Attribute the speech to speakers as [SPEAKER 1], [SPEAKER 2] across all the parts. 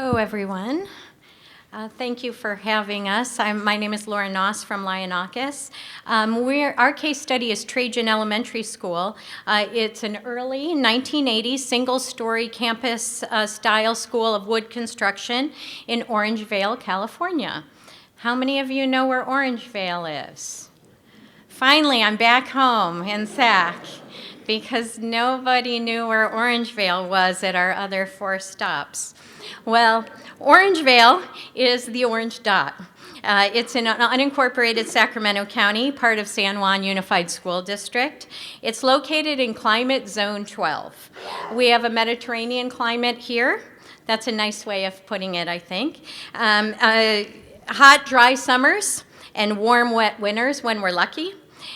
[SPEAKER 1] Hello, everyone. Thank you for having us. My name is Lionakis from Lionakis. Our case study is Trajan Elementary School. It's an early 1980s single-story campus-style school of wood construction in Orangevale, California. How many of you know where Orangevale is? Finally, I'm back home in SAC because nobody knew where Orangevale was at our other 4 stops. Well, Orangevale is the orange dot. It's in an unincorporated Sacramento County, part of San Juan Unified School District. It's located in Climate Zone 12. We have a Mediterranean climate here. That's a nice way of putting it, I think. Hot, dry summers and warm, wet winters when we're lucky.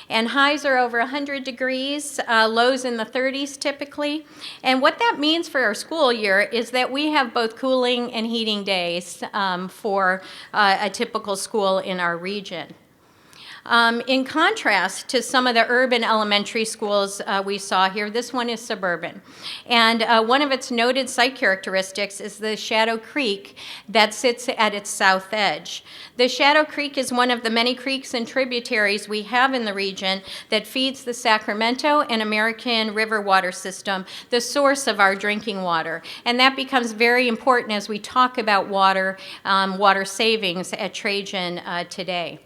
[SPEAKER 1] And highs are over 100 degrees, lows in the 30s typically. And what that means for our school year is that we have both cooling and heating days for a typical school in our region. In contrast to some of the urban elementary schools we saw here, this one is suburban. And one of its noted site characteristics is the Shadow Creek that sits at its south edge. The Shadow Creek is one of the many creeks and tributaries we have in the region that feeds the Sacramento and American River water system, the source of our drinking water. And that becomes very important as we talk about water savings at Trajan today.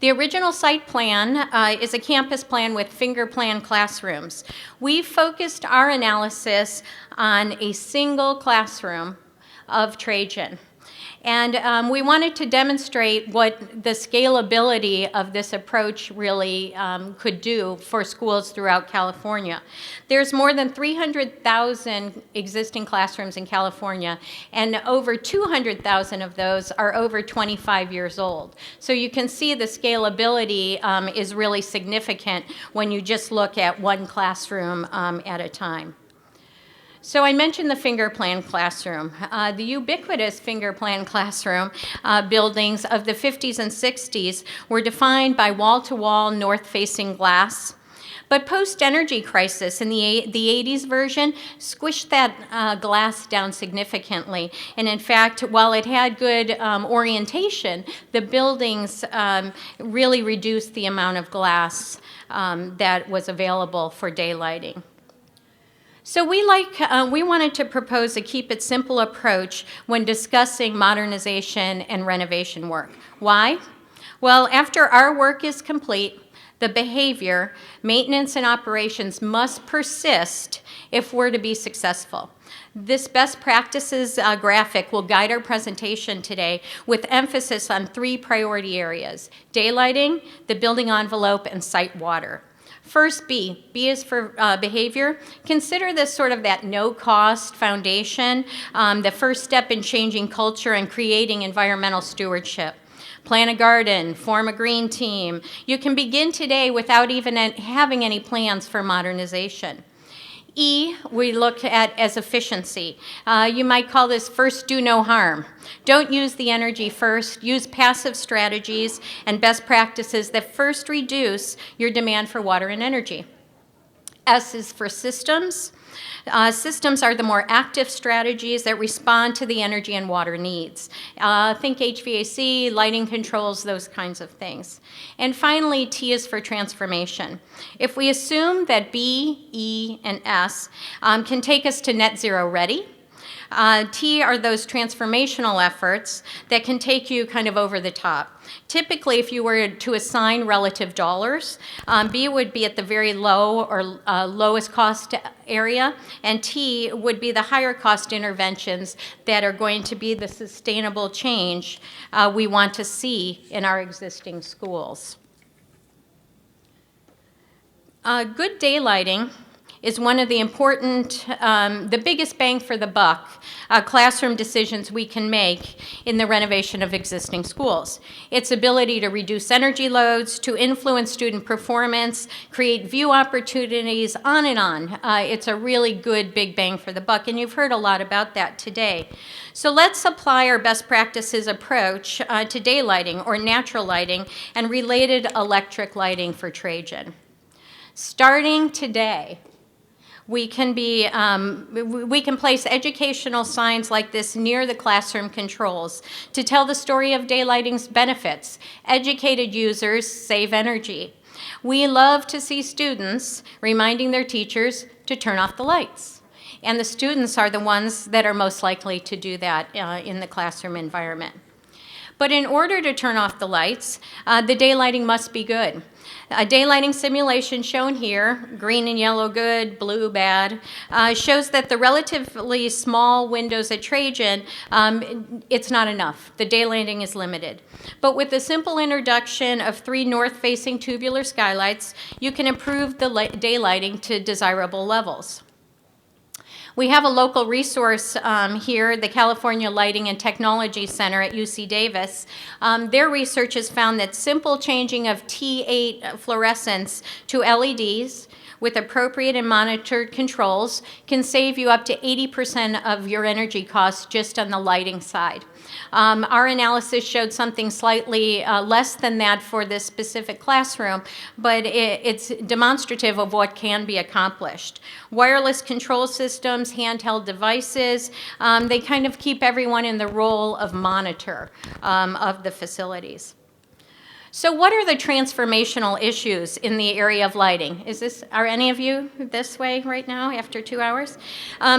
[SPEAKER 1] The original site plan is a campus plan with finger plan classrooms. We focused our analysis on a single classroom of Trajan. And we wanted to demonstrate what the scalability of this approach really could do for schools throughout California. There's more than 300,000 existing classrooms in California, and over 200,000 of those are over 25 years old. So you can see the scalability is really significant when you just look at one classroom at a time. So I mentioned the finger plan classroom. The ubiquitous finger plan classroom buildings of the 50s and 60s were defined by wall-to-wall north-facing glass. But post-energy crisis in the 80s version squished that glass down significantly. And in fact, while it had good orientation, the buildings really reduced the amount of glass that was available for daylighting. So we wanted to propose a keep it simple approach when discussing modernization and renovation work. Why? Well, after our work is complete, the behavior, maintenance, and operations must persist if we're to be successful. This best practices graphic will guide our presentation today with emphasis on 3 priority areas: daylighting, the building envelope, and site water. First, B. B is for behavior. Consider this sort of that no-cost foundation, the first step in changing culture and creating environmental stewardship. Plant a garden, form a green team. You can begin today without even having any plans for modernization. E, we look at as efficiency. You might call this first do no harm. Don't use the energy first. Use passive strategies and best practices that first reduce your demand for water and energy. S is for systems. Systems are the more active strategies that respond to the energy and water needs. Think HVAC, lighting controls, those kinds of things. And finally, T is for transformation. If we assume that B, E, and S can take us to net zero ready, T are those transformational efforts that can take you kind of over the top. Typically, if you were to assign relative dollars, B would be at the very low or lowest cost area, and T would be the higher cost interventions that are going to be the sustainable change we want to see in our existing schools. Good daylighting is one of the important, the biggest bang for the buck classroom decisions we can make in the renovation of existing schools. Its ability to reduce energy loads, to influence student performance, create view opportunities, on and on. It's a really good big bang for the buck, and you've heard a lot about that today. So let's apply our best practices approach to daylighting or natural lighting and related electric lighting for Trajan. Starting today, We can place educational signs like this near the classroom controls to tell the story of daylighting's benefits. Educated users save energy. We love to see students reminding their teachers to turn off the lights. And the students are the ones that are most likely to do that in the classroom environment. But in order to turn off the lights, the daylighting must be good. A daylighting simulation shown here, green and yellow good, blue bad, shows that the relatively small windows at Trajan, it's not enough. The daylighting is limited. But with the simple introduction of 3 north-facing tubular skylights, you can improve the daylighting to desirable levels. We have a local resource here, the California Lighting and Technology Center at UC Davis. Their research has found that simple changing of T8 fluorescents to LEDs with appropriate and monitored controls can save you up to 80% of your energy costs just on the lighting side. Our analysis showed something slightly less than that for this specific classroom, but it's demonstrative of what can be accomplished. Wireless control systems, handheld devices, they kind of keep everyone in the role of monitor of the facilities. So what are the transformational issues in the area of lighting? Are any of you this way right now after 2 hours?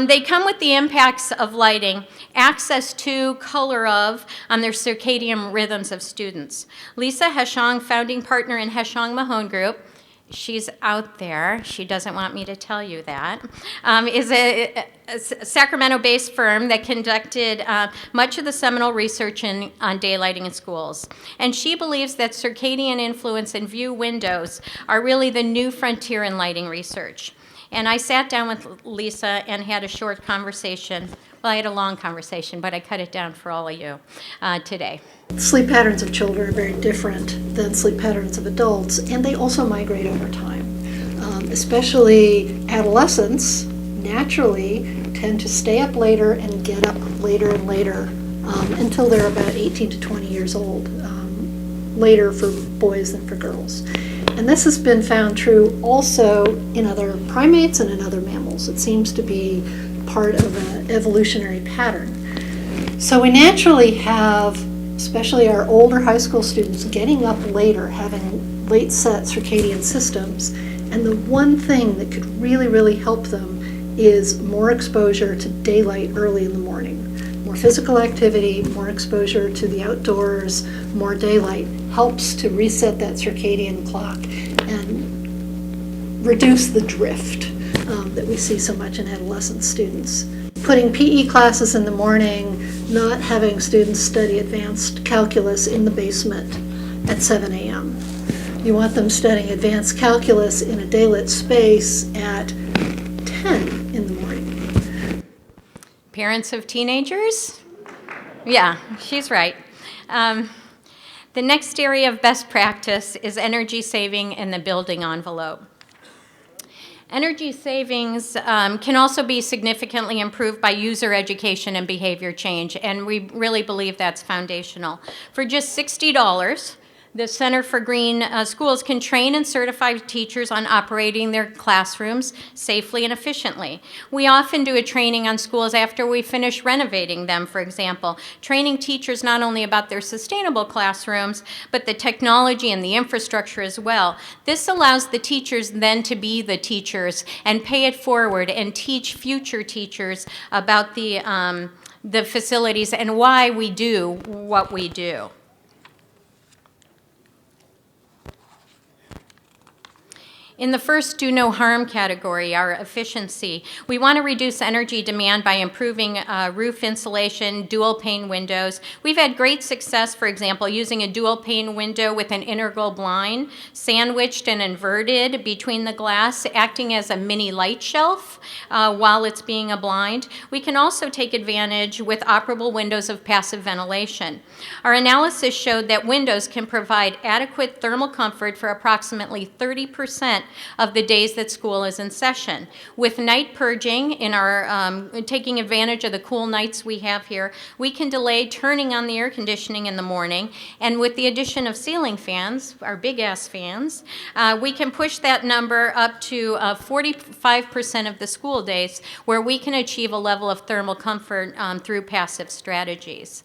[SPEAKER 1] They come with the impacts of lighting, access to, color of, on their circadian rhythms of students. Lisa Heschong, founding partner in Heschong Mahone Group, she's out there, she doesn't want me to tell you that, is a Sacramento-based firm that conducted much of the seminal research on daylighting in schools. And she believes that circadian influence and view windows are really the new frontier in lighting research. And I sat down with Lisa and had a short conversation. Well, I had a long conversation, but I cut it down for all of you today.
[SPEAKER 2] Sleep patterns of children are very different than sleep patterns of adults, and they also migrate over time. Especially adolescents naturally tend to stay up later and get up later and later until they're about 18 to 20 years old, later for boys than for girls. And this has been found true also in other primates and in other mammals. It seems to be part of an evolutionary pattern. So we naturally have, especially our older high school students, getting up later, having late set circadian systems. And the one thing that could really, really help them is more exposure to daylight early in the morning. More physical activity, more exposure to the outdoors, more daylight helps to reset that circadian clock and reduce the drift that we see so much in adolescent students. Putting PE classes in the morning, not having students study advanced calculus in the basement at 7 a.m. You want them studying advanced calculus in a daylit space at 10 in the morning.
[SPEAKER 1] Parents of teenagers? Yeah, she's right. The next area of best practice is energy saving in the building envelope. Energy savings can also be significantly improved by user education and behavior change, and we really believe that's foundational. For just $60, the Center for Green Schools can train and certify teachers on operating their classrooms safely and efficiently. We often do a training on schools after we finish renovating them, for example, training teachers not only about their sustainable classrooms, but the technology and the infrastructure as well. This allows the teachers then to be the teachers and pay it forward and teach future teachers about the facilities and why we do what we do. In the first do no harm category, our efficiency, we want to reduce energy demand by improving roof insulation, dual pane windows. We've had great success, for example, using a dual pane window with an integral blind, sandwiched and inverted between the glass, acting as a mini light shelf while it's being a blind. We can also take advantage with operable windows of passive ventilation. Our analysis showed that windows can provide adequate thermal comfort for approximately 30% of the days that school is in session. With night purging, in our taking advantage of the cool nights we have here, we can delay turning on the air conditioning in the morning, and with the addition of ceiling fans, our big-ass fans, we can push that number up to 45% of the school days, where we can achieve a level of thermal comfort through passive strategies.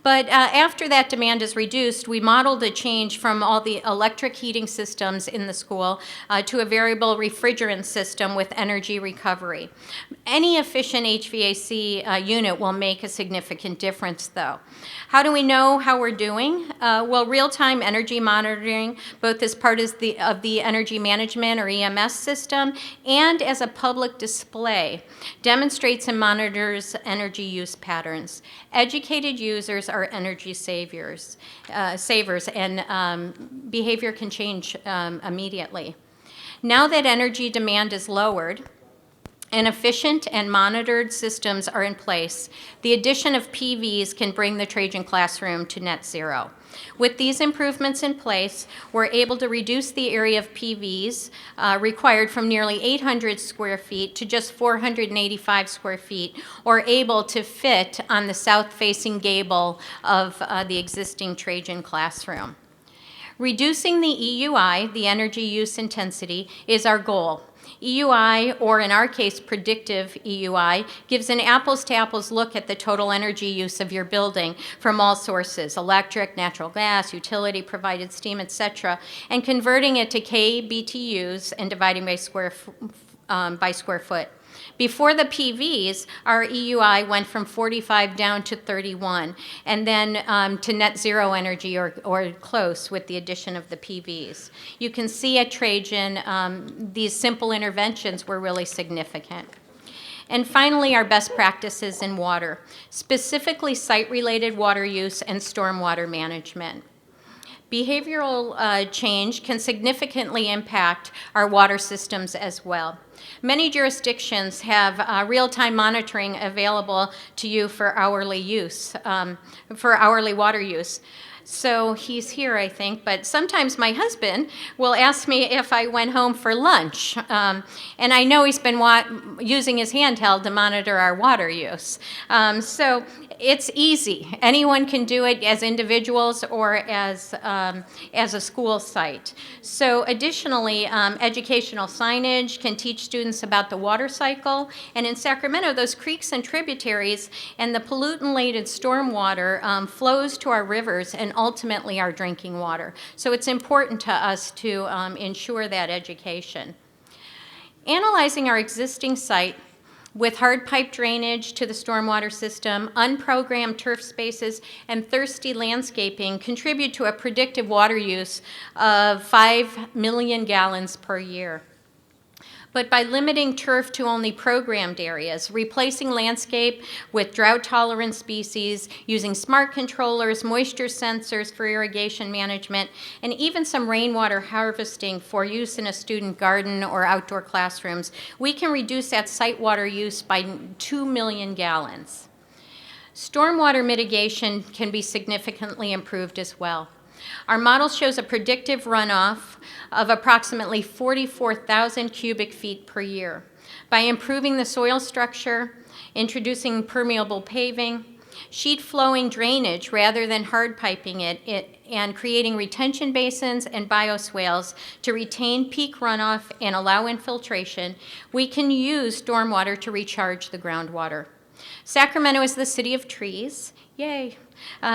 [SPEAKER 1] But after that demand is reduced, we modeled a change from all the electric heating systems in the school to a variable refrigerant system with energy recovery. Any efficient HVAC unit will make a significant difference, though. How do we know how we're doing? Well, real-time energy monitoring, both as part of the energy management or EMS system and as a public display, demonstrates and monitors energy use patterns. Educated users are energy savers, and behavior can change immediately. Now that energy demand is lowered, and efficient and monitored systems are in place, the addition of PVs can bring the Trajan classroom to net zero. With these improvements in place, we're able to reduce the area of PVs required from nearly 800 square feet to just 485 square feet, or able to fit on the south-facing gable of the existing Trajan classroom. Reducing the EUI, the energy use intensity, is our goal. EUI, or in our case, predictive EUI, gives an apples-to-apples look at the total energy use of your building from all sources, electric, natural gas, utility-provided steam, etc., and converting it to kBTUs and dividing by square foot. Before the PVs, our EUI went from 45 down to 31, and then to net zero energy or close with the addition of the PVs. You can see at Trajan, these simple interventions were really significant. And finally, our best practices in water, specifically site-related water use and stormwater management. Behavioral change can significantly impact our water systems as well. Many jurisdictions have real-time monitoring available to you for hourly use, for hourly water use. So he's here, I think, but sometimes my husband will ask me if I went home for lunch. And I know he's been using his handheld to monitor our water use. So it's easy. Anyone can do it as individuals or as a school site. So additionally, educational signage can teach students about the water cycle. And in Sacramento, those creeks and tributaries and the pollutant-laden stormwater flows to our rivers and ultimately our drinking water. So it's important to us to ensure that education. Analyzing our existing site with hard pipe drainage to the stormwater system, unprogrammed turf spaces, and thirsty landscaping contribute to a predictive water use of 5 million gallons per year. But by limiting turf to only programmed areas, replacing landscape with drought-tolerant species, using smart controllers, moisture sensors for irrigation management, and even some rainwater harvesting for use in a student garden or outdoor classrooms, we can reduce that site water use by 2 million gallons. Stormwater mitigation can be significantly improved as well. Our model shows a predictive runoff of approximately 44,000 cubic feet per year. By improving the soil structure, introducing permeable paving, sheet flowing drainage rather than hard piping it, and creating retention basins and bioswales to retain peak runoff and allow infiltration, we can use stormwater to recharge the groundwater. Sacramento is the city of trees. Yay.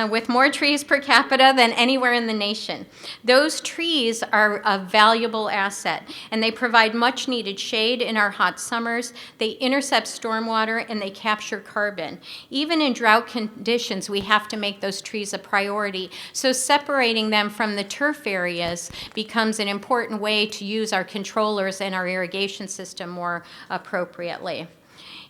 [SPEAKER 1] With more trees per capita than anywhere in the nation. Those trees are a valuable asset, and they provide much needed shade in our hot summers. They intercept stormwater, and they capture carbon. Even in drought conditions, we have to make those trees a priority. So separating them from the turf areas becomes an important way to use our controllers and our irrigation system more appropriately.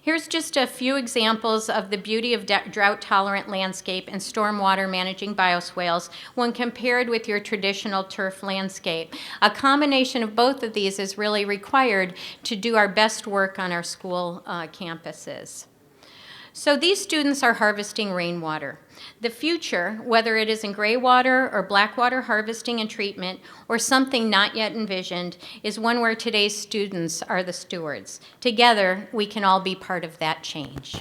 [SPEAKER 1] Here's just a few examples of the beauty of drought-tolerant landscape and stormwater managing bioswales when compared with your traditional turf landscape. A combination of both of these is really required to do our best work on our school campuses. So these students are harvesting rainwater. The future, whether it is in gray water or black water harvesting and treatment, or something not yet envisioned, is one where today's students are the stewards. Together, we can all be part of that change.